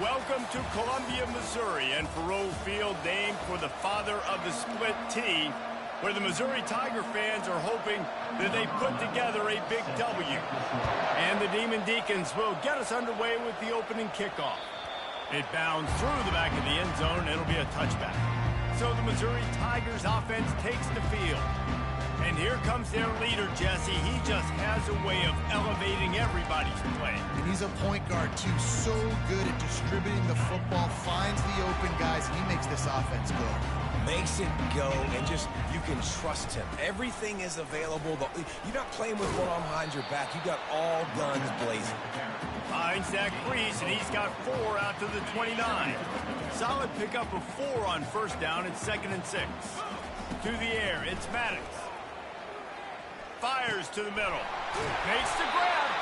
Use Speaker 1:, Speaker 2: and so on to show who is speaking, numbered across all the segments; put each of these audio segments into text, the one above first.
Speaker 1: Welcome to Columbia, Missouri, and Faroe Field, named for the father of the split T, where the Missouri Tiger fans are hoping that they put together a big W. And the Demon Deacons will get us underway with the opening kickoff. It bounds through the back of the end zone. It'll be a touchback. So the Missouri Tigers offense takes the field. And here comes their leader, Jesse. He just has a way of elevating everybody's play.
Speaker 2: And he's a point guard, too. So good at distributing the football, finds the open guys, and he makes this offense go.
Speaker 3: Makes it go, and just, you can trust him. Everything is available. You're not playing with one arm behind your back. You got all guns blazing.
Speaker 1: Finds that crease, and he's got 4 out to the 29. Solid pickup of 4 on first down and 2nd and 6. To the air, it's Maddox. Fires to the middle. Makes the grab.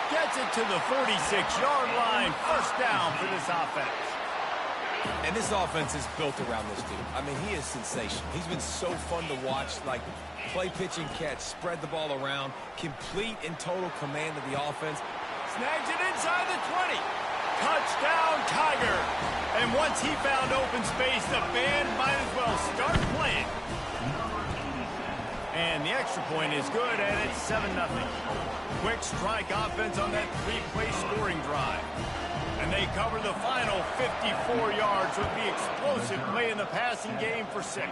Speaker 1: Gets it to the 46-yard line. First down for this offense.
Speaker 3: And this offense is built around this dude. I mean, he is sensational. He's been so fun to watch, like play, pitch, and catch, spread the ball around, complete and total command of the offense.
Speaker 1: Snags it inside the 20. Touchdown, Tiger. And once he found open space, the band might as well start playing. And the extra point is good, and it's 7-0. Quick strike offense on that 3-play scoring drive. And they cover the final 54 yards with the explosive play in the passing game for 6.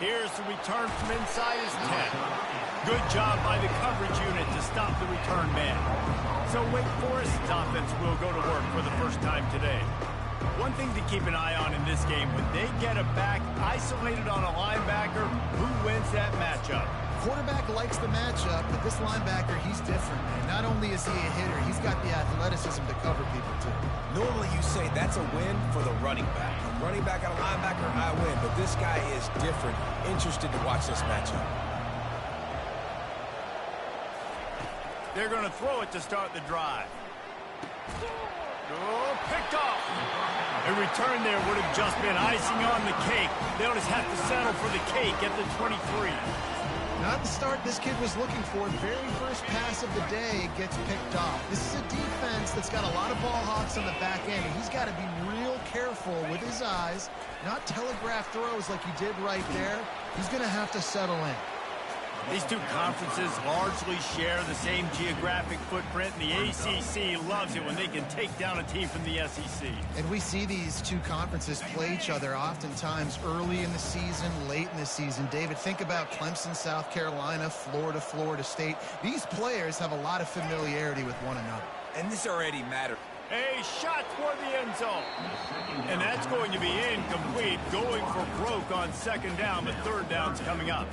Speaker 1: Here's the return from inside his 10. Good job by the coverage unit to stop the return man. So Wake Forest's offense will go to work for the first time today. One thing to keep an eye on in this game, when they get a back isolated on a linebacker, who wins that matchup?
Speaker 2: Quarterback likes the matchup, but this linebacker, he's different, man. Not only is he a hitter, he's got the athleticism to cover people, too.
Speaker 3: Normally you say that's a win for the running back. A running back and a linebacker, I win. But this guy is different. Interested to watch this matchup.
Speaker 1: They're going to throw it to start the drive. Oh, picked off. A return there would have just been icing on the cake. They'll just have to settle for the cake at the 23.
Speaker 2: Not the start this kid was looking for. Very first pass of the day gets picked off. This is a defense that's got a lot of ball hawks on the back end, and he's got to be real careful with his eyes, not telegraph throws like he did right there. He's going to have to settle in.
Speaker 1: These two conferences largely share the same geographic footprint, and the ACC loves it when they can take down a team from the SEC.
Speaker 2: And we see these two conferences play each other oftentimes early in the season, late in the season. David, think about Clemson, South Carolina, Florida, Florida State. These players have a lot of familiarity with one another.
Speaker 3: And this already matters.
Speaker 1: A shot toward the end zone. And that's going to be incomplete, going for broke on 2nd down, but 3rd down's coming up.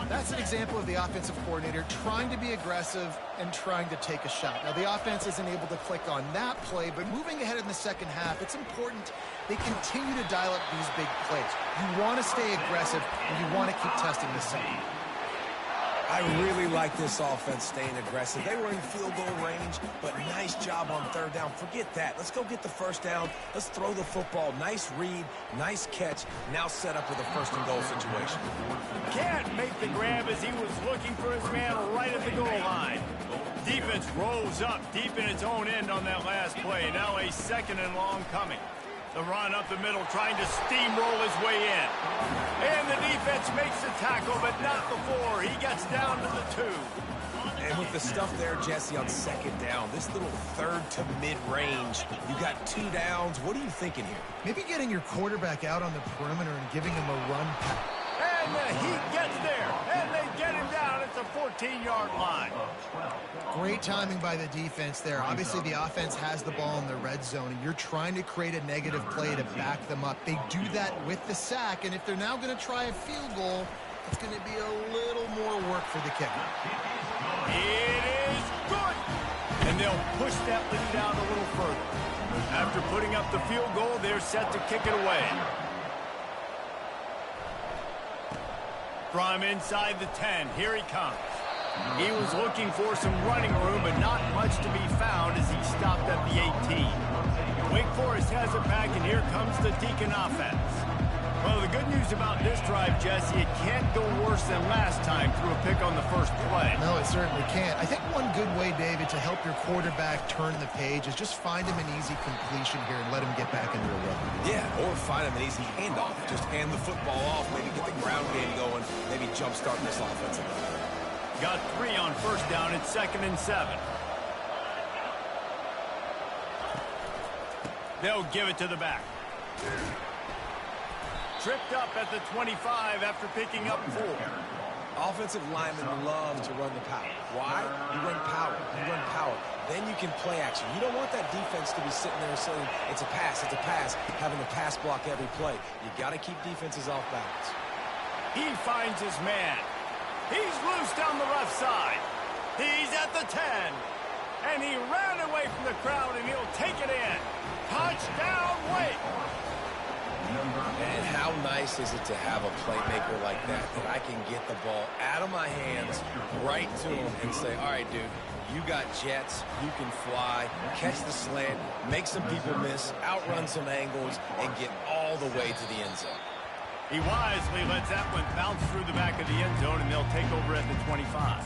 Speaker 2: That's an example of the offensive coordinator trying to be aggressive and trying to take a shot. Now, the offense isn't able to click on that play, but moving ahead in the second half, it's important they continue to dial up these big plays. You want to stay aggressive, and you want to keep testing the second.
Speaker 3: I really like this offense staying aggressive. They were in field goal range, but nice job on 3rd down. Forget that. Let's go get the 1st down. Let's throw the football. Nice read, nice catch. Now set up with a 1st and goal situation.
Speaker 1: Can't make the grab as he was looking for his man right at the goal line. Defense rolls up deep in its own end on that last play. Now a 2nd and long coming. The run up the middle, trying to steamroll his way in. And the defense makes the tackle, but not before. He gets down to the 2.
Speaker 3: And with the stuff there, Jesse, on 2nd down, this little 3rd to mid-range, you got 2 downs. What are you thinking here?
Speaker 2: Maybe getting your quarterback out on the perimeter and giving him a run pass.
Speaker 1: And the Heat gets there, and they get him down at the 14-yard line.
Speaker 2: Great timing by the defense there. Obviously, the offense has the ball in the red zone, and you're trying to create a negative play to back them up. They do that with the sack, and if they're now going to try a field goal, it's going to be a little more work for the kicker.
Speaker 1: It is good! And they'll push that lead out a little further. After putting up the field goal, they're set to kick it away. From inside the 10, here he comes. He was looking for some running room, but not much to be found as he stopped at the 18. Wake Forest has it back, and here comes the Deacon offense. Well, the good news news about this drive, Jesse. It can't go worse than last time through a pick on the first play.
Speaker 2: No, it certainly can't. I think one good way, David, to help your quarterback turn the page is just find him an easy completion here and let him get back into a rhythm.
Speaker 3: Yeah, or find him an easy handoff. Just hand the football off, maybe get the ground game going, maybe jumpstart this offense a little bit.
Speaker 1: Got 3 on first down. It's 2nd and 7. They'll give it to the back. Tripped up at the 25 after picking up 4.
Speaker 3: Offensive linemen love to run the power. Why? You run power. You run power. Then you can play action. You don't want that defense to be sitting there saying, it's a pass, having to pass block every play. You got to keep defenses off balance.
Speaker 1: He finds his man. He's loose down the left side. He's at the 10. And he ran away from the crowd, and he'll take it in. Touchdown, Wake!
Speaker 3: And how nice is it to have a playmaker like that I can get the ball out of my hands right to him and say, all right, dude, you got jets, you can fly, catch the slant, make some people miss, outrun some angles, and get all the way to the end zone.
Speaker 1: He wisely lets that one bounce through the back of the end zone, and they'll take over at the 25.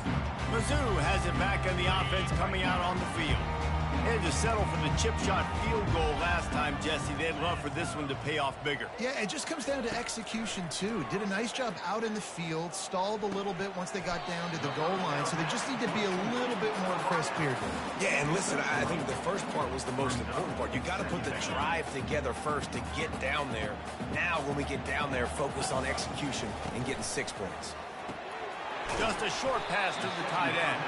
Speaker 1: Mizzou has it back in the offense coming out on the field. They had to settle for the chip shot field goal last time, Jesse. They'd love for this one to pay off bigger.
Speaker 2: Yeah, it just comes down to execution, too. Did a nice job out in the field, stalled a little bit once they got down to the goal line, so they just need to be a little bit more crisp here.
Speaker 3: Yeah, and listen, I think the first part was the most important part. You got to put the drive together first to get down there. Now, when we get down there, focus on execution and getting 6 points.
Speaker 1: Just a short pass to the tight end.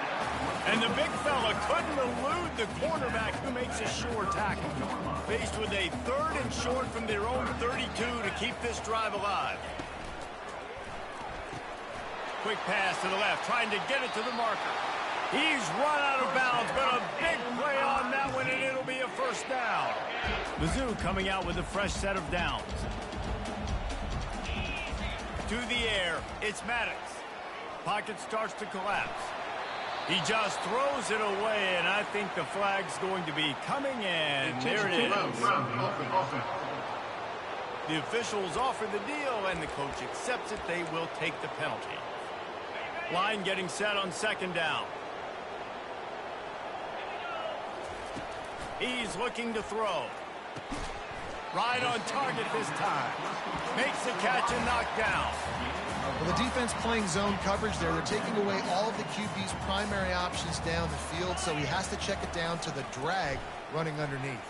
Speaker 1: And the big fella couldn't elude the cornerback who makes a sure tackle. Faced with a 3rd and short from their own 32 to keep this drive alive. Quick pass to the left, trying to get it to the marker. He's run out of bounds, but a big play on that one, and it'll be a first down. Mizzou coming out with a fresh set of downs. To the air, it's Maddox. Pocket starts to collapse. He just throws it away, and I think the flag's going to be coming in. There it is. The officials offer the deal, and the coach accepts it. They will take the penalty. Line getting set on 2nd down. He's looking to throw. Right on target this time. Makes the catch and knocked down.
Speaker 2: Well, the defense playing zone coverage there. They're taking away all of the QB's primary options down the field, so he has to check it down to the drag running underneath.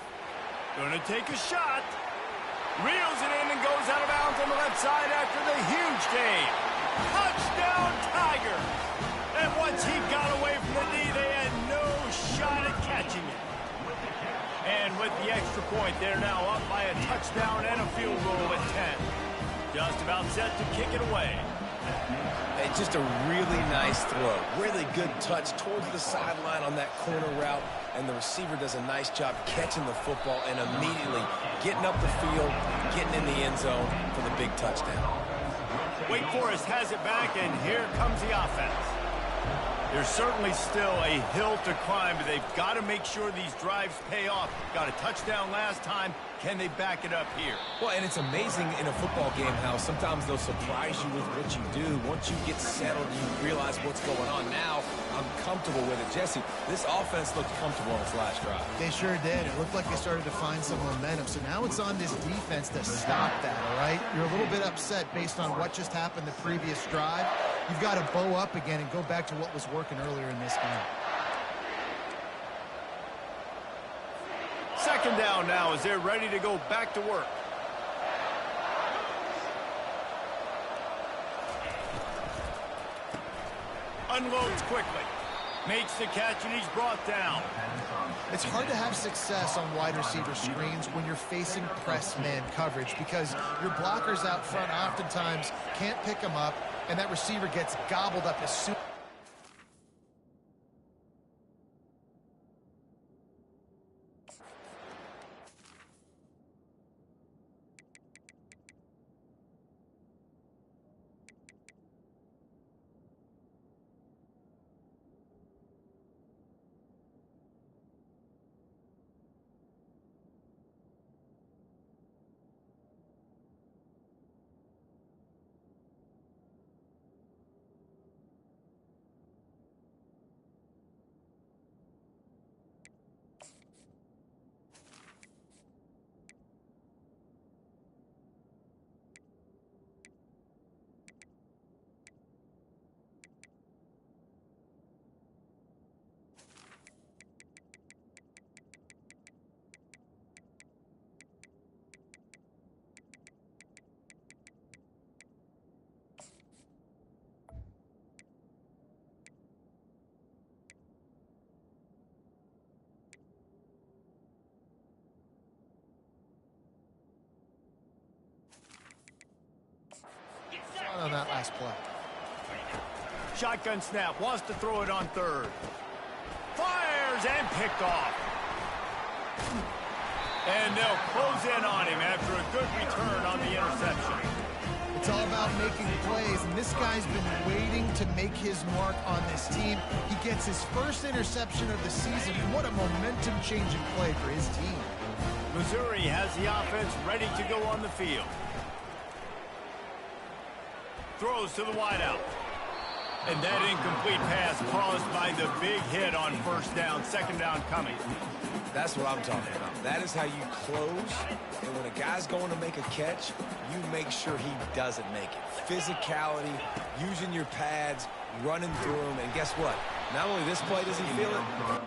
Speaker 1: Going to take a shot. Reels it in and goes out of bounds on the left side after the huge gain. Touchdown, Tigers! And once he got away from the knee, they had no shot at catching it. And with the extra point, they're now up by a touchdown and a field goal at 10. Just about set to kick it away.
Speaker 3: It's just a really nice throw. Really good touch towards the sideline on that corner route. And the receiver does a nice job catching the football and immediately getting up the field, getting in the end zone for the big touchdown.
Speaker 1: Wake Forest has it back, and here comes the offense. There's certainly still a hill to climb, but they've got to make sure these drives pay off. Got a touchdown last time. Can they back it up here?
Speaker 3: Well, and it's amazing in a football game how sometimes they'll surprise you with what you do. Once you get settled, you realize what's going on. Now, I'm comfortable with it. Jesse, this offense looked comfortable on its last drive.
Speaker 2: They sure did. It looked like they started to find some momentum. So now it's on this defense to stop that, all right? You're a little bit upset based on what just happened the previous drive. You've got to bow up again and go back to what was working earlier in this game.
Speaker 1: 2nd down now as they're ready to go back to work. Unloads quickly. Makes the catch, and he's brought down.
Speaker 2: It's hard to have success on wide receiver screens when you're facing press man coverage because your blockers out front oftentimes can't pick them up, and that receiver gets gobbled up as soon. on that last play.
Speaker 1: Shotgun snap, wants to throw it on third. Fires and picked off. And they'll close in on him after a good return on the interception.
Speaker 2: It's all about making plays, and this guy's been waiting to make his mark on this team. He gets his first interception of the season, and what a momentum-changing play for his team.
Speaker 1: Missouri has the offense ready to go on the field. Throws to the wideout. And that incomplete pass caused by the big hit on first down, second down coming.
Speaker 3: That's what I'm talking about. That is how you close. And when a guy's going to make a catch, you make sure he doesn't make it. Physicality, using your pads, running through them. And guess what? Not only this play does he feel it,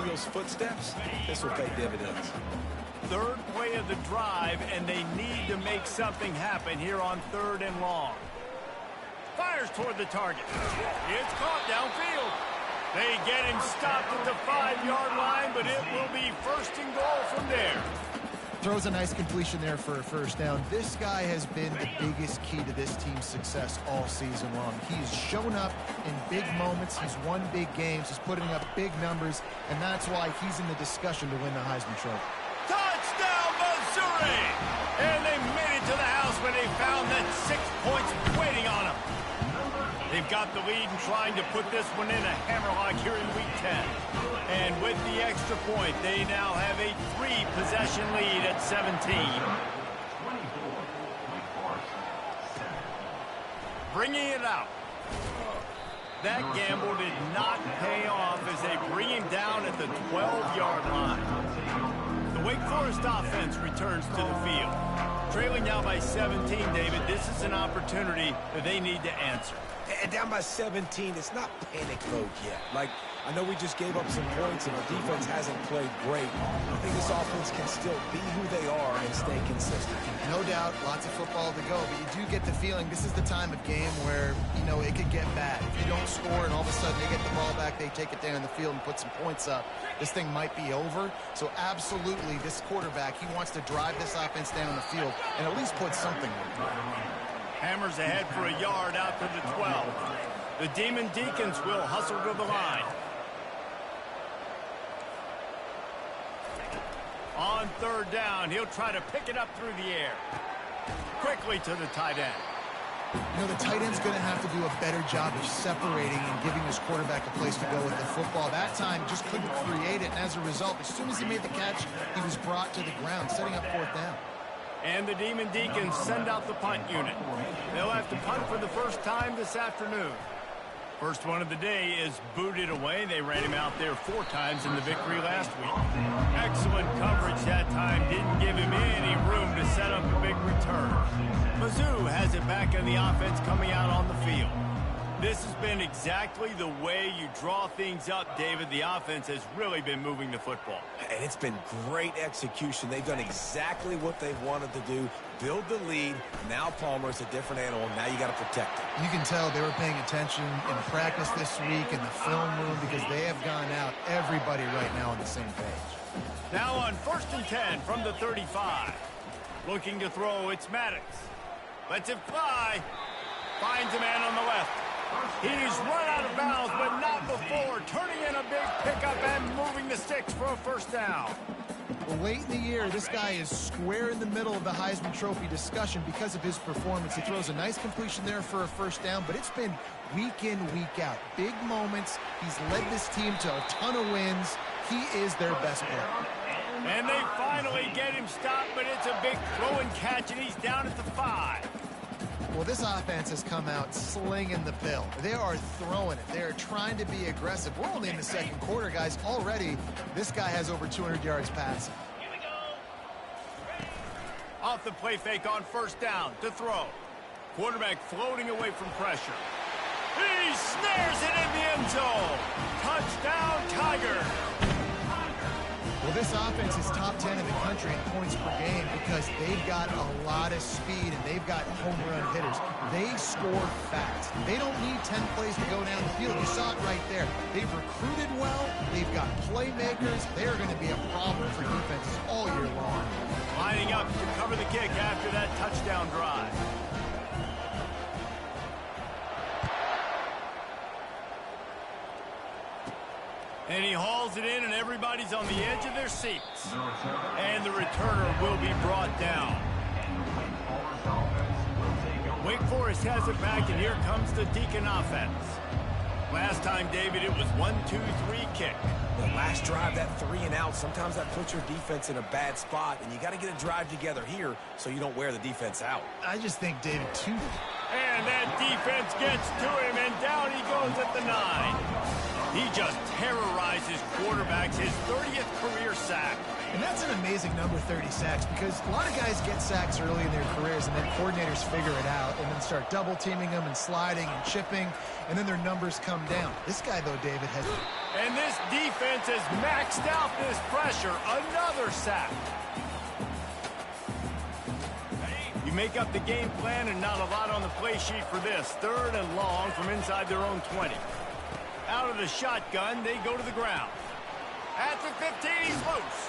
Speaker 3: feels footsteps, this will pay dividends.
Speaker 1: Third play of the drive, and they need to make something happen here on 3rd and long. Fires toward the target. It's caught downfield. They get him stopped at the 5-yard line, but it will be 1st and goal from there.
Speaker 2: Throws a nice completion there for a first down. This guy has been the biggest key to this team's success all season long. He's shown up in big moments. He's won big games. He's putting up big numbers, and that's why he's in the discussion to win the Heisman Trophy.
Speaker 1: Touchdown, Missouri! And they made it to the house when they found that 6 points waiting on them. They've got the lead and trying to put this one in a hammerlock here in Week 10. And with the extra point, they now have a 3-possession lead at 17. Bringing it out. That gamble did not pay off as they bring him down at the 12-yard line. The Wake Forest offense returns to the field. Trailing now by 17, David, this is an opportunity that they need to answer.
Speaker 3: And down by 17, it's not panic mode yet. Like, I know we just gave up some points and our defense hasn't played great. I think this offense can still be who they are and stay consistent.
Speaker 2: No doubt, lots of football to go, but you do get the feeling this is the time of game where, you know, it could get bad. If you don't score and all of a sudden they get the ball back, they take it down the field and put some points up, this thing might be over. So absolutely, this quarterback, he wants to drive this offense down the field and at least put something on it.
Speaker 1: Hammers ahead for a yard out to the 12. The Demon Deacons will hustle to the line. On 3rd down, he'll try to pick it up through the air. Quickly to the tight end.
Speaker 2: You know, the tight end's going to have to do a better job of separating and giving his quarterback a place to go with the football. That time, just couldn't create it, and as a result, as soon as he made the catch, he was brought to the ground, setting up 4th down.
Speaker 1: And the Demon Deacons send out the punt unit. They'll have to punt for the first time this afternoon. First one of the day is booted away. They ran him out there 4 times in the victory last week. Excellent coverage that time. Didn't give him any room to set up a big return. Mizzou has it back in the offense coming out on the field. This has been exactly the way you draw things up, David. The offense has really been moving the football.
Speaker 3: And it's been great execution. They've done exactly what they wanted to do. Build the lead. Now Palmer's a different animal. Now you got to protect him.
Speaker 2: You can tell they were paying attention in practice this week in the film room because they have gone out, everybody right now on the same page.
Speaker 1: Now on 1st and 10 from the 35. Looking to throw, it's Maddox. Lets it fly. Finds a man on the left. He's run out of bounds, but not before. Turning in a big pickup and moving the sticks for a 1st down.
Speaker 2: Well, late in the year, this guy is square in the middle of the Heisman Trophy discussion because of his performance. He throws a nice completion there for a 1st down, but it's been week in, week out. Big moments. He's led this team to a ton of wins. He is their best player.
Speaker 1: And they finally get him stopped, but it's a big throw and catch, and he's down at the 5.
Speaker 2: Well, this offense has come out slinging the bill. They are throwing it. They are trying to be aggressive. We're only in the 2nd quarter, guys. Already, this guy has over 200 yards passing.
Speaker 1: Here we go. Off the play fake on 1st down to throw. Quarterback floating away from pressure. He snares it in the end zone. Touchdown, Tiger.
Speaker 2: Well, this offense is top 10 in the country in points per game because they've got a lot of speed and they've got home run hitters. They score fast. They don't need 10 plays to go down the field. You saw it right there. They've recruited well. They've got playmakers. They are going to be a problem for defenses all year long.
Speaker 1: Lining up to cover the kick after that touchdown drive. And he hauls it in, and everybody's on the edge of their seats. And the returner will be brought down. Wake Forest has it back, and here comes the Deacon offense. Last time, David, it was 1-2-3 kick.
Speaker 3: The last drive, that 3 and out, sometimes that puts your defense in a bad spot, and you got to get a drive together here so you don't wear the defense out.
Speaker 2: I just think David, too.
Speaker 1: And that defense gets to him, and down he goes at the 9. He just terrorizes quarterbacks, his 30th career sack.
Speaker 2: And that's an amazing number, 30 sacks, because a lot of guys get sacks early in their careers, and then coordinators figure it out and then start double-teaming them and sliding and chipping, and then their numbers come down. This guy, though, David, has...
Speaker 1: And this defense has maxed out this pressure. Another sack. You make up the game plan and not a lot on the play sheet for this. 3rd and long from inside their own 20. Out of the shotgun, they go to the ground. At the 15, he's loose.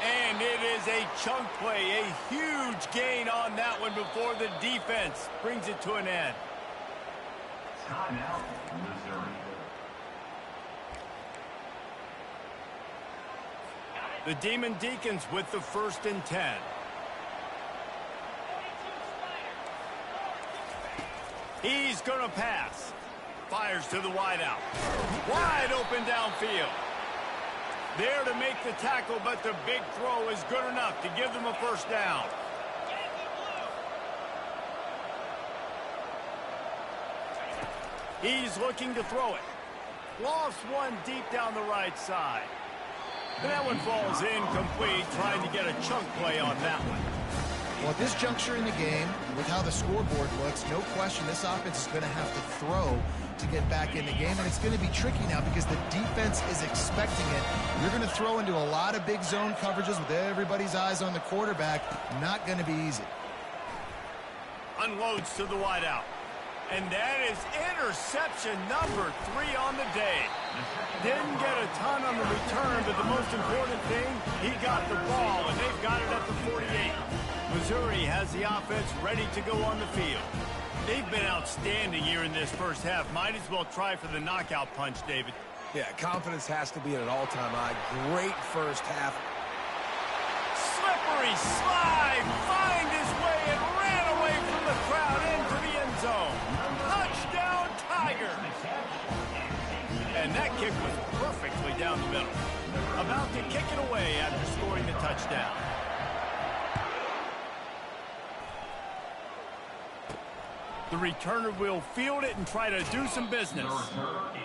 Speaker 1: And it is a chunk play, a huge gain on that one before the defense brings it to an end.
Speaker 4: Timeout, Missouri.
Speaker 1: The Demon Deacons with the 1st and 10. He's going to pass. Fires to the wideout. Wide open downfield. There to make the tackle, but the big throw is good enough to give them a 1st down. He's looking to throw it. Lofts one deep down the right side. And that one falls incomplete, trying to get a chunk play on that one.
Speaker 2: Well, at this juncture in the game, with how the scoreboard looks, no question this offense is going to have to throw to get back in the game, and it's going to be tricky now because the defense is expecting it. You're going to throw into a lot of big zone coverages with everybody's eyes on the quarterback. Not going to be easy.
Speaker 1: Unloads to the wideout. And that is interception number 3 on the day. Didn't get a ton on the return, but the most important thing, he got the ball, and they've got it at the 48. Missouri has the offense ready to go on the field. They've been outstanding here in this first half. Might as well try for the knockout punch, David.
Speaker 3: Yeah, confidence has to be at an all-time high. Great first half.
Speaker 1: Slippery slide, find his way and ran away from the crowd into the end zone. Touchdown, Tiger. And that kick was perfectly down the middle. About to kick it away after scoring the touchdown. The returner will field it and try to do some business.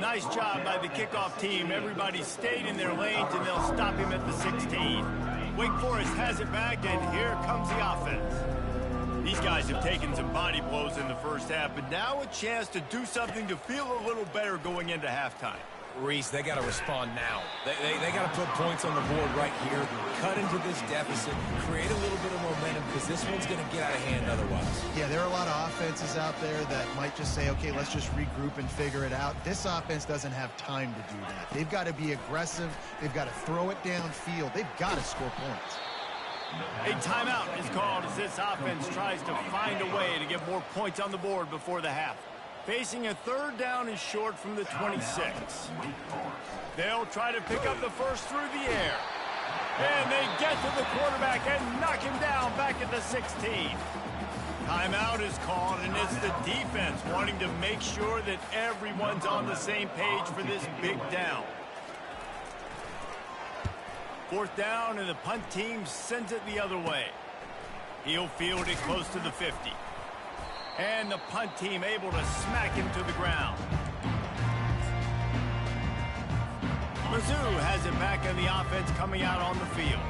Speaker 1: Nice job by the kickoff team. Everybody stayed in their lanes, and they'll stop him at the 16. Wake Forest has it back, and here comes the offense. These guys have taken some body blows in the first half, but now a chance to do something to feel a little better going into halftime.
Speaker 3: Reese, they got to respond now. They got to put points on the board right here, cut into this deficit, create a little bit of momentum, because this one's going to get out of hand otherwise.
Speaker 2: Yeah, there are a lot of offenses out there that might just say, okay, let's just regroup and figure it out. This offense doesn't have time to do that. They've got to be aggressive. They've got to throw it downfield. They've got to score points.
Speaker 1: A timeout is called as this offense tries to find a way to get more points on the board before the half. Facing a 3rd down and short from the 26. They'll try to pick up the first through the air. And they get to the quarterback and knock him down back at the 16. Timeout is called, and it's the defense wanting to make sure that everyone's on the same page for this big down. 4th down, and the punt team sends it the other way. He'll field it close to the 50. And the punt team able to smack him to the ground. Mizzou has it back in the offense coming out on the field.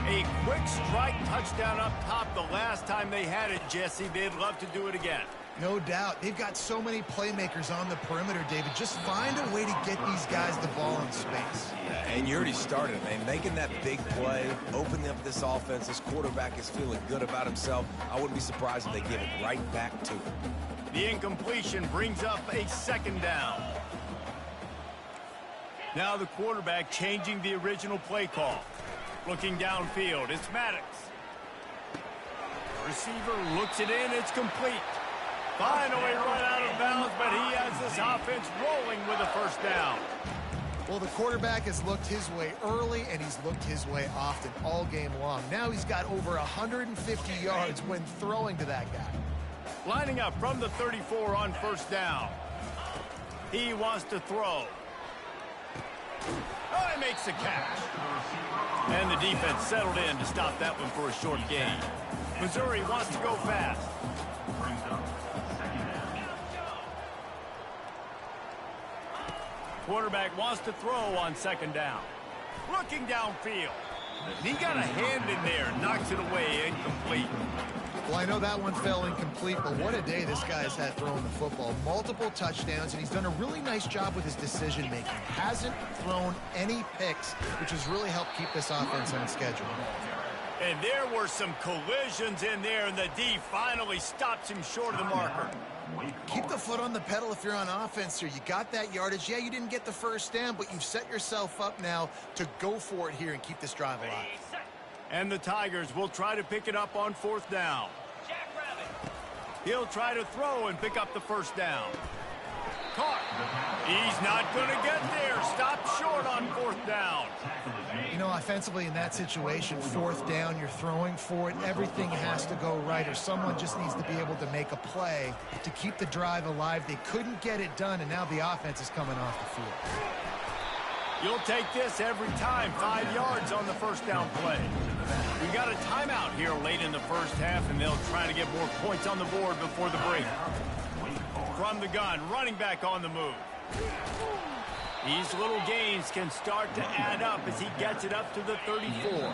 Speaker 1: A quick strike touchdown up top the last time they had it, Jesse. They'd love to do it again.
Speaker 2: No doubt. They've got so many playmakers on the perimeter, David. Just find a way to get these guys the ball in space.
Speaker 3: Yeah, and you already started, man. Making that big play, opening up this offense. This quarterback is feeling good about himself. I wouldn't be surprised if they give it right back to him.
Speaker 1: The incompletion brings up a 2nd down. Now the quarterback changing the original play call. Looking downfield, it's Maddox. Receiver looks it in, it's complete. Finally run out of bounds, but he has this offense rolling with a 1st down.
Speaker 2: Well, the quarterback has looked his way early, and he's looked his way often all game long. Now he's got over 150 yards when throwing to that guy.
Speaker 1: Lining up from the 34 on 1st down. He wants to throw. Oh, he makes the catch. And the defense settled in to stop that one for a short gain. Missouri wants to go fast. Quarterback wants to throw on 2nd down. Looking downfield. He got a hand in there, knocked knocks it away, incomplete.
Speaker 2: Well, I know that one fell incomplete, but what a day this guy's had throwing the football. Multiple touchdowns, and he's done a really nice job with his decision-making. Hasn't thrown any picks, which has really helped keep this offense on schedule.
Speaker 1: And there were some collisions in there, and the D finally stops him short of the marker.
Speaker 2: Keep the foot on the pedal if you're on offense here. You got that yardage. Yeah, you didn't get the first down, but you've set yourself up now to go for it here and keep this drive alive.
Speaker 1: And the Tigers will try to pick it up on 4th down. He'll try to throw and pick up the first down. Caught. He's not going to get there. Stopped short on 4th down.
Speaker 2: You know, offensively in that situation, 4th down, you're throwing for it. Everything has to go right, or someone just needs to be able to make a play to keep the drive alive. They couldn't get it done, and now the offense is coming off the field.
Speaker 1: You'll take this every time. 5 yards on the first down play. We got a timeout here late in the first half, and they'll try to get more points on the board before the break. From the gun, running back on the move. These little gains can start to add up as he gets it up to the 34.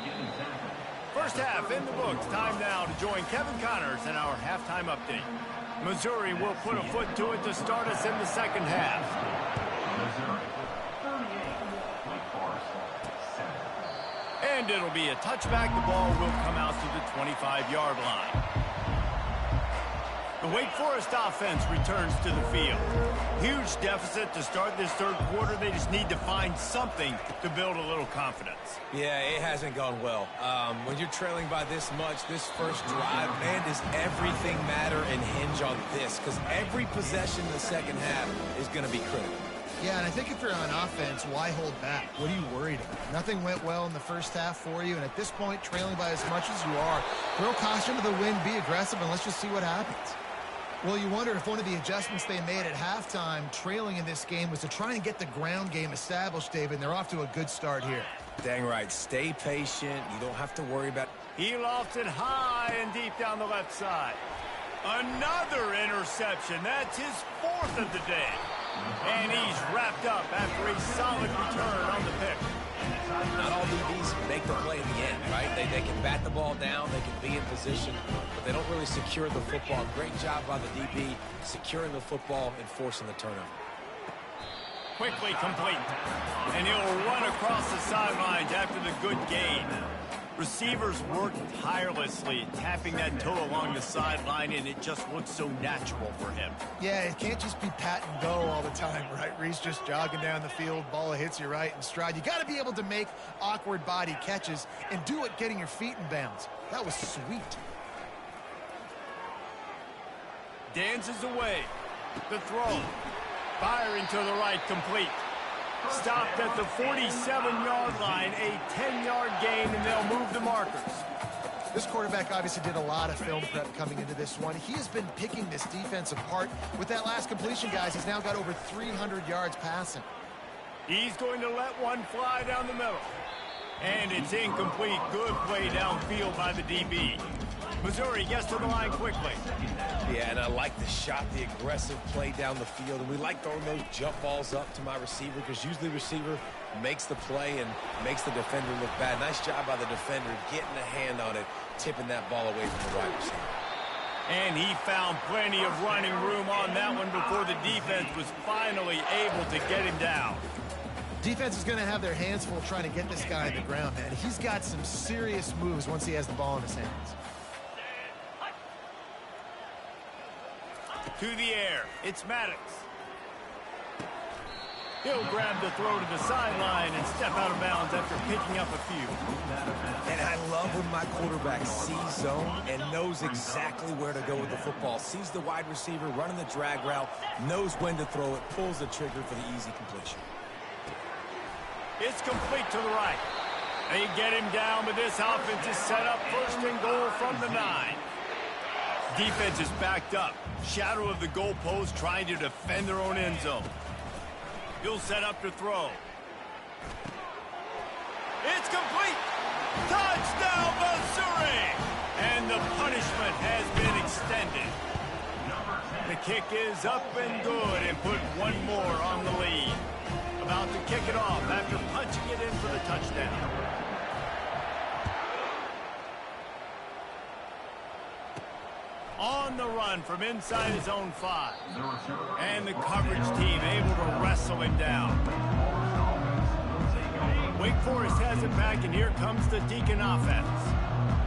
Speaker 1: First half in the books. Time now to join Kevin Connors in our halftime update. Missouri will put a foot to it to start us in the second half. And it'll be a touchback. The ball will come out to the 25-yard line. The Wake Forest offense returns to the field. Huge deficit to start this third quarter. They just need to find something to build a little confidence.
Speaker 3: Yeah, it hasn't gone well. When you're trailing by this much, this first drive, man, does everything matter and hinge on this? Because every possession in the second half is going to be critical.
Speaker 2: Yeah, and I think if you're on offense, why hold back? What are you worried about? Nothing went well in the first half for you, and at this point, trailing by as much as you are, throw caution to the wind, be aggressive, and let's just see what happens. Well, you wonder if one of the adjustments they made at halftime, trailing in this game, was to try and get the ground game established, David, and they're off to a good start here.
Speaker 3: Dang right. Stay patient. You don't have to worry about...
Speaker 1: He lofted high and deep down the left side. Another interception. That's his 4th of the day. And he's wrapped up after a solid return on the pick.
Speaker 3: Not all DBs make the play in the end, right? They can bat the ball down, they can be in position, but they don't really secure the football. Great job by the DB securing the football and forcing the turnover.
Speaker 1: Quickly complete. And he'll run across the sidelines after the good gain. Receivers work tirelessly, tapping that toe along the sideline, and it just looks so natural for him.
Speaker 2: Yeah, it can't just be pat and go all the time, right? Reese just jogging down the field, ball hits you right in stride. You got to be able to make awkward body catches and do it getting your feet in bounds. That was sweet.
Speaker 1: Dances away. The throw. Firing to the right, complete. Stopped at the 47-yard line, a 10-yard gain, and they'll move the markers.
Speaker 2: This quarterback obviously did a lot of film prep coming into this one. He has been picking this defense apart. With that last completion, guys, he's now got over 300 yards passing.
Speaker 1: He's going to let one fly down the middle. And it's incomplete. Good play downfield by the DB. Missouri gets to the line quickly.
Speaker 3: Yeah, and I like the shot, the aggressive play down the field. And we like throwing those jump balls up to my receiver because usually the receiver makes the play and makes the defender look bad. Nice job by the defender getting a hand on it, tipping that ball away from the wide receiver.
Speaker 1: And he found plenty of running room on that one before the defense was finally able to get him down.
Speaker 2: Defense is going to have their hands full trying to get this guy on the ground, man. He's got some serious moves once he has the ball in his hands.
Speaker 1: To the air, it's Maddox. He'll grab the throw to the sideline and step out of bounds after picking up a few.
Speaker 3: And I love when my quarterback sees zone and knows exactly where to go with the football. Sees the wide receiver running the drag route, knows when to throw it, pulls the trigger for the easy completion.
Speaker 1: It's complete to the right. They get him down, but this offense is set up first and goal from the 9. Defense is backed up. Shadow of the goalpost trying to defend their own end zone. He'll set up to throw. It's complete. Touchdown, Missouri! And the punishment has been extended. The kick is up and good and put one more on the lead. About to kick it off after punching it in for the touchdown. On the run from inside his own 5. And the coverage team able to wrestle him down. Wake Forest has it back, and here comes the Deacon offense.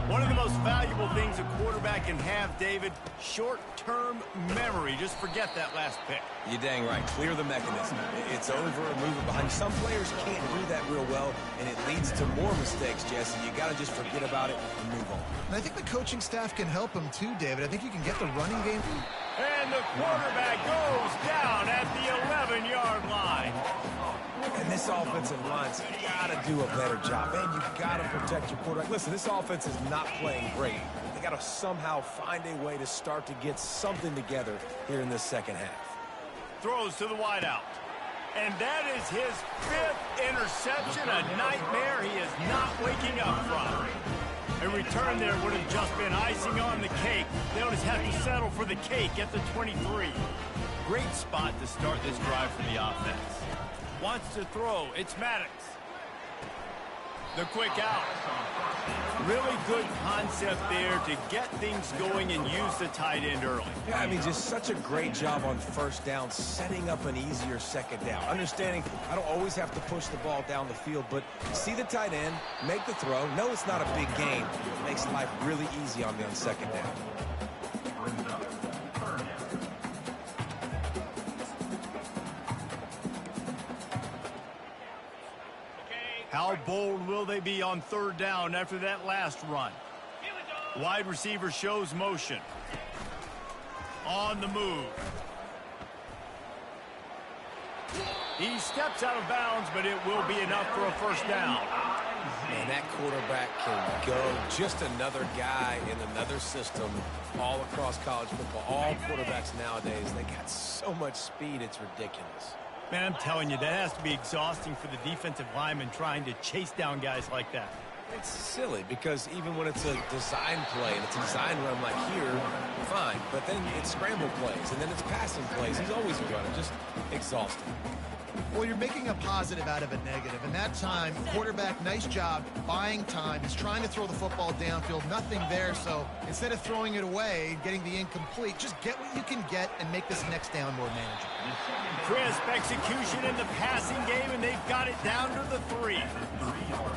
Speaker 1: One of the most valuable things a quarterback can have, David, short-term memory. Just forget that last pick.
Speaker 3: You're dang right. Clear the mechanism. It's over and move it behind. Some players can't do that real well, and it leads to more mistakes, Jesse. You got to just forget about it and move on.
Speaker 2: And I think the coaching staff can help him too, David. I think you can get the running game.
Speaker 1: And the quarterback goes down at the 11-yard line.
Speaker 3: And this offensive line's got to do a better job. Man, you've got to protect your quarterback. Listen, this offense is not playing great. They got to somehow find a way to start to get something together here in this second half.
Speaker 1: Throws to the wideout. And that is his 5th interception, a nightmare he is not waking up from. A return there would have just been icing on the cake. They'll just have to settle for the cake at the 23. Great spot to start this drive for the offense. Wants to throw. It's Maddox. The quick out. Really good concept there to get things going and use the tight end early.
Speaker 3: Yeah, I mean, just such a great job on first down, setting up an easier second down. Understanding I don't always have to push the ball down the field, but see the tight end, make the throw. No, it's not a big game. It makes life really easy on me on second down.
Speaker 1: How bold will they be on third down after that last run? Wide receiver shows motion. On the move. He steps out of bounds, but it will be enough for a first down.
Speaker 3: And that quarterback can go. Just another guy in another system all across college football. All quarterbacks nowadays, they got so much speed, it's ridiculous.
Speaker 1: Man, I'm telling you, that has to be exhausting for the defensive lineman trying to chase down guys like that.
Speaker 3: It's silly because even when it's a design play and it's a design run like here, fine. But then it's scramble plays and then it's passing plays. He's always running, just exhausting.
Speaker 2: Well, you're making a positive out of a negative. And that time, quarterback, nice job, buying time. He's trying to throw the football downfield. Nothing there, so instead of throwing it away, getting the incomplete, just get what you can get and make this next down more manageable.
Speaker 1: Crisp execution in the passing game, and they've got it down to the 3.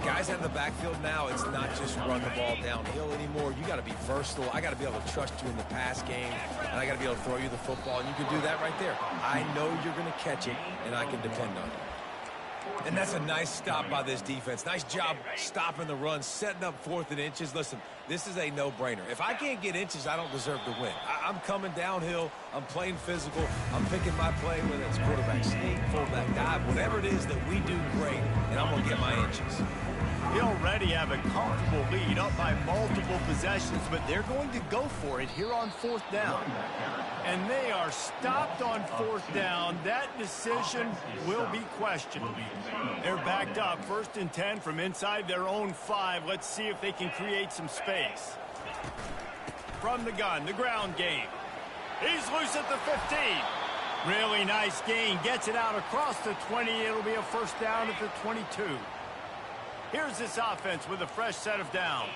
Speaker 3: Guys out of the backfield now, it's not just run the ball downhill anymore. You got to be versatile. I got to be able to trust you in the pass game, and I got to be able to throw you the football, and you can do that right there. I know you're going to catch it, and I can depend on it. And that's a nice stop by this defense. Nice job stopping the run, setting up 4th and inches. Listen, this is a no-brainer. If I can't get inches, I don't deserve to win. I'm coming downhill. I'm playing physical. I'm picking my play, whether it's quarterback sneak, fullback dive, whatever it is that we do great, and I'm going to get my inches.
Speaker 1: They already have a comfortable lead up by multiple possessions, but they're going to go for it here on 4th down. And they are stopped on 4th down. That decision will be questioned. They're backed up 1st and 10 from inside their own 5. Let's see if they can create some space. From the gun, the ground game. He's loose at the 15. Really nice gain. Gets it out across the 20. It'll be a first down at the 22. Here's this offense with a fresh set of downs.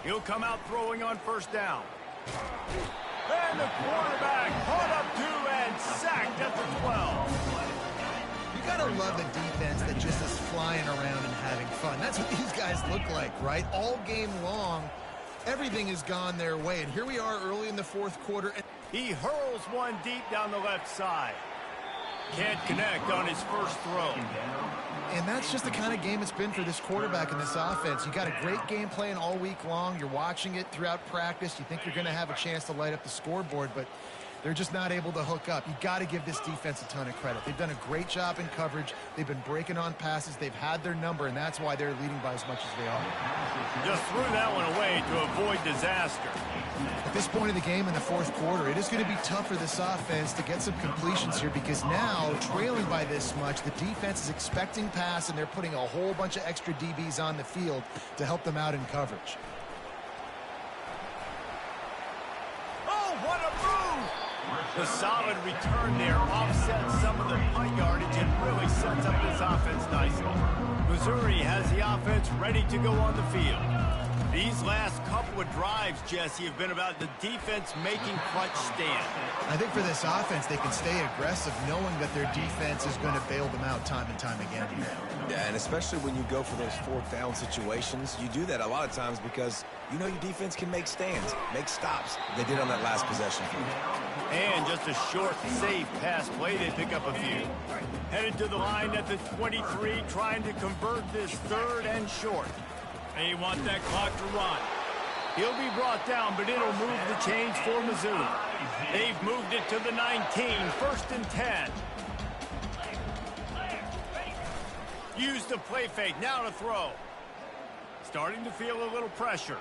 Speaker 1: He'll come out throwing on first down. And the quarterback caught up 2 and sacked at the 12.
Speaker 2: You gotta love a defense that just is flying around and having fun. That's what these guys look like, right? All game long, everything has gone their way. And here we are early in the 4th quarter.
Speaker 1: He hurls one deep down the left side. Can't connect on his first throw.
Speaker 2: And that's just the kind of game it's been for this quarterback in this offense. You got a great game plan all week long. You're watching it throughout practice. You think you're going to have a chance to light up the scoreboard, but they're just not able to hook up. You got to give this defense a ton of credit. They've done a great job in coverage. They've been breaking on passes. They've had their number, and that's why they're leading by as much as they are.
Speaker 1: Just threw that one away to avoid disaster.
Speaker 2: At this point in the game in the 4th quarter, it is going to be tough for this offense to get some completions here because now, trailing by this much, the defense is expecting pass, and they're putting a whole bunch of extra DBs on the field to help them out in coverage.
Speaker 1: Oh, what a move! The solid return there offsets some of the punt yardage and really sets up this offense nicely. Missouri has the offense ready to go on the field. These last couple of drives, Jesse, have been about the defense making clutch stand.
Speaker 2: I think for this offense, they can stay aggressive knowing that their defense is going to bail them out time and time again.
Speaker 3: Yeah, and especially when you go for those fourth down situations, you do that a lot of times because you know your defense can make stands, make stops. They did on that last possession.
Speaker 1: And just a short, safe pass play, they pick up a few. Headed to the line at the 23, trying to convert this third and short. They want that clock to run. He'll be brought down, but it'll move the chains for Mizzou. They've moved it to the 19, 1st and 10. Use the play fake, now to throw. Starting to feel a little pressure.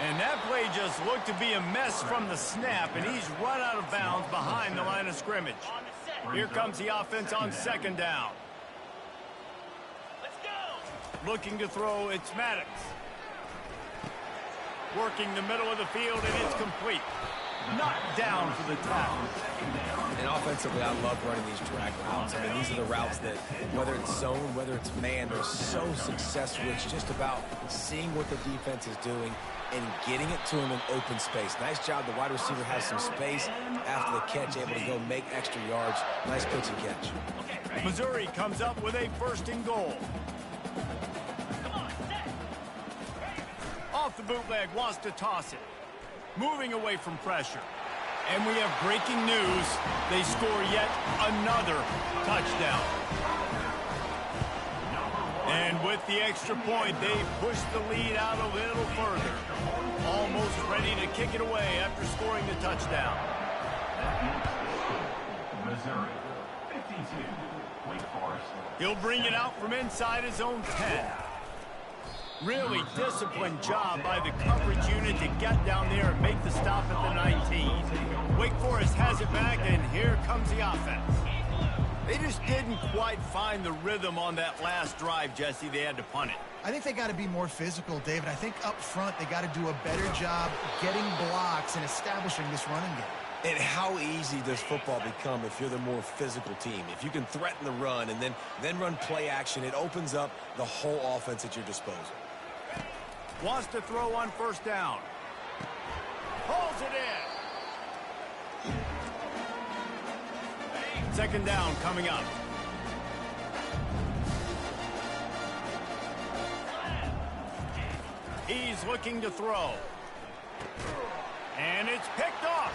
Speaker 1: And that play just looked to be a mess from the snap, and he's run out of bounds behind the line of scrimmage. Here comes the offense on 2nd down. Looking to throw, it's Maddox. Working the middle of the field, and it's complete. Knocked down for the tackle.
Speaker 3: And offensively, I love running these drag routes. I mean, these are the routes that, whether it's zone, whether it's man, they're so successful. It's just about seeing what the defense is doing and getting it to him in open space. Nice job. The wide receiver has some space after the catch, able to go make extra yards. Nice pitch and catch.
Speaker 1: Missouri comes up with a 1st and goal. Off the bootleg, wants to toss it. Moving away from pressure. And we have breaking news. They score yet another touchdown. And with the extra point, they push the lead out a little further. Almost ready to kick it away after scoring the touchdown.
Speaker 4: Missouri, 52, Wake Forest.
Speaker 1: He'll bring it out from inside his own 10. Really disciplined job by the coverage unit to get down there and make the stop at the 19. Wake Forest has it back, and here comes the offense. They just didn't quite find the rhythm on that last drive, Jesse. They had to punt it.
Speaker 2: I think they got to be more physical, David. I think up front they got to do a better job getting blocks and establishing this running game.
Speaker 3: And how easy does football become if you're the more physical team? If you can threaten the run and then run play action, it opens up the whole offense at your disposal.
Speaker 1: Wants to throw on 1st down. Pulls it in. 2nd down coming up. He's looking to throw. And it's picked off.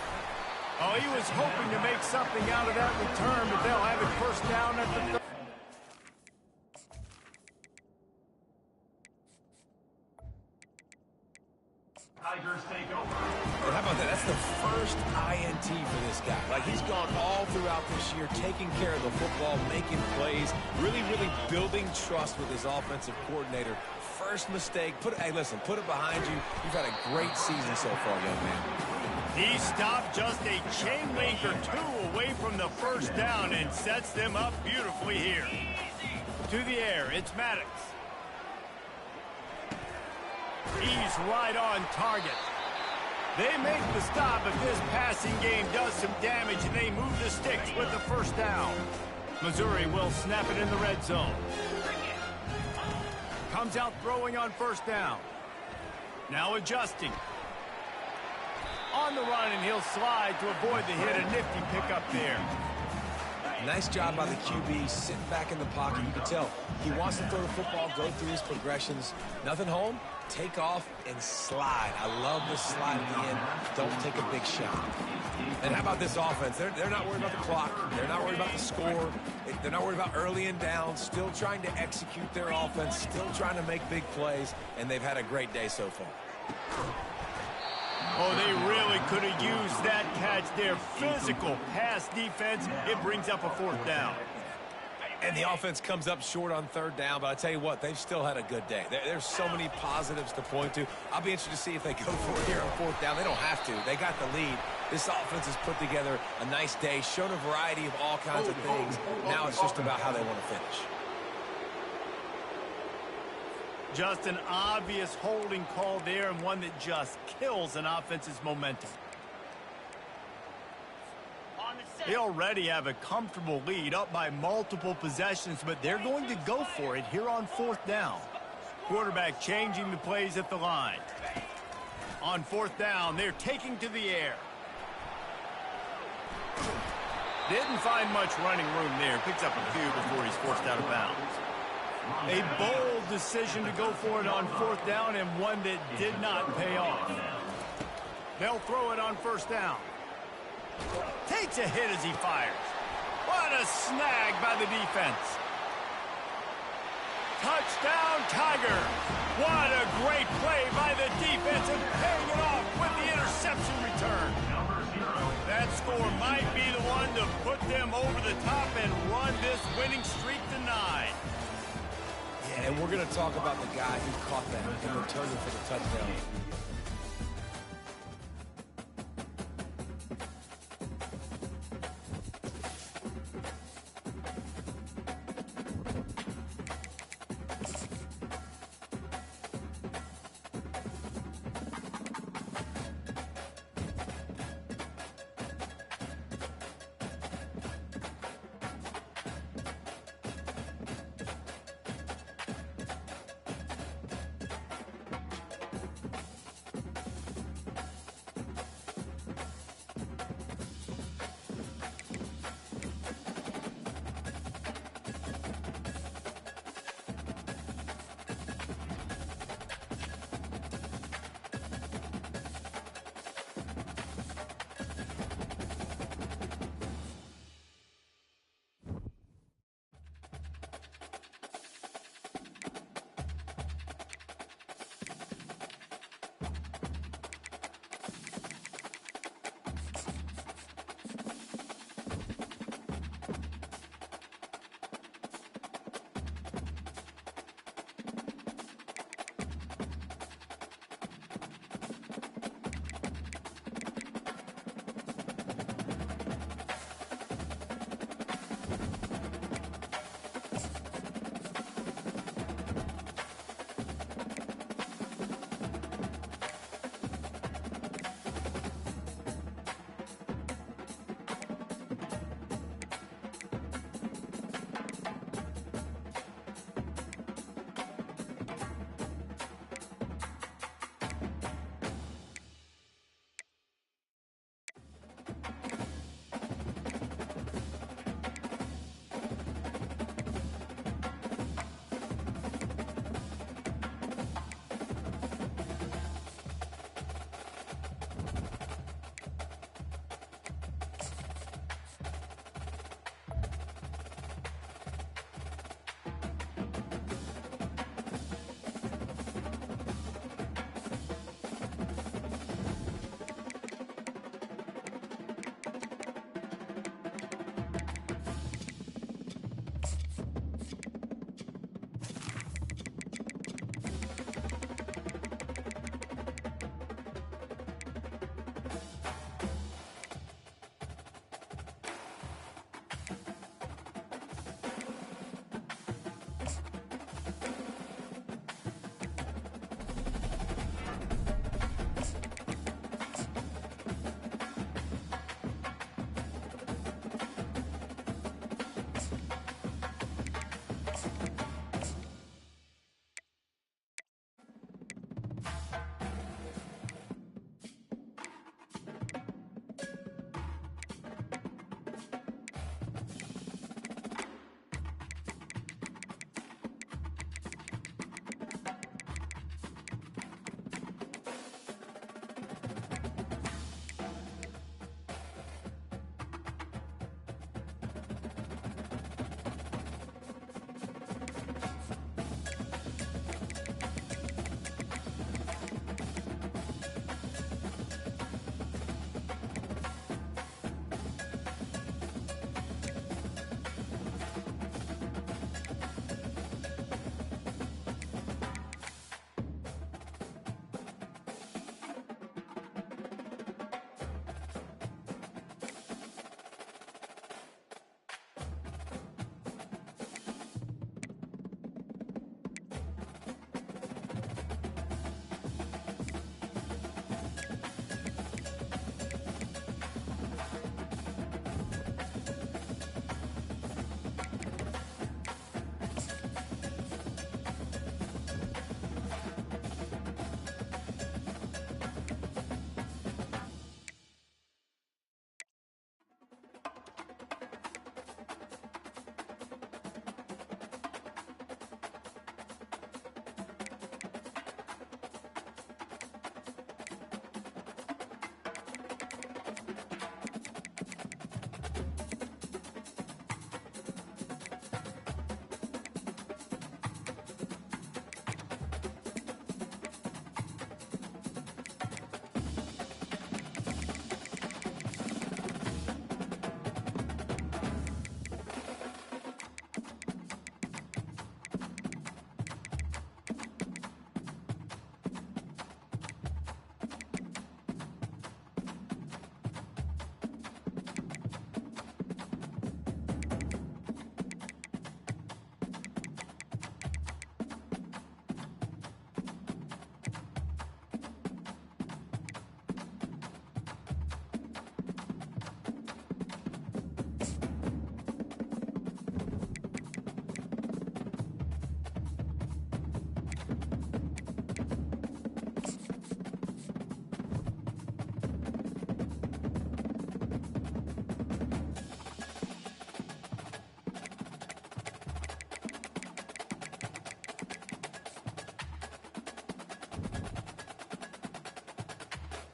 Speaker 1: Oh, he was hoping to make something out of that return, but they'll have it 1st down at the 30.
Speaker 3: And how about that? That's the first INT for this guy. Like, he's gone all throughout this year, taking care of the football, making plays, really building trust with his offensive coordinator. First mistake. Hey, listen, put it behind you. You've had a great season so far, young man.
Speaker 1: He stopped just a chain link or two away from the 1st down and sets them up beautifully here. To the air, it's Maddox. He's right on target. They make the stop, but this passing game does some damage, and they move the sticks with the 1st down. Missouri will snap it in the red zone. Comes out throwing on 1st down. Now adjusting. On the run, and he'll slide to avoid the hit. A nifty pickup there.
Speaker 3: Nice job by the QB, sitting back in the pocket. You can tell he wants to throw the football, go through his progressions. Nothing home, take off, and slide. I love the slide at the end. Don't take a big shot. And how about this offense? They're not worried about the clock. They're not worried about the score. They're not worried about early and down. Still trying to execute their offense. Still trying to make big plays. And they've had a great day so far.
Speaker 1: Oh, they really could have used that catch there. Physical pass defense. It brings up a 4th down.
Speaker 3: And the offense comes up short on 3rd down, but I tell you what, they've still had a good day. There's so many positives to point to. I'll be interested to see if they go for it here on 4th down. They don't have to. They got the lead. This offense has put together a nice day, shown a variety of all kinds of things. Now it's just about how they want to finish.
Speaker 1: Just an obvious holding call there, and one that just kills an offense's momentum. They already have a comfortable lead, up by multiple possessions, but they're going to go for it here on 4th down. Quarterback changing the plays at the line. On 4th down, they're taking to the air. Didn't find much running room there. Picks up a few before he's forced out of bounds. A bold decision to go for it on 4th down, and one that did not pay off. They'll throw it on 1st down. Takes a hit as he fires. What a snag by the defense. Touchdown, Tiger. What a great play by the defense, and paying it off with the interception return. That score might be the one to put them over the top and run this winning streak to 9.
Speaker 3: Yeah, and we're going to talk about the guy who caught that and returned it for the touchdown.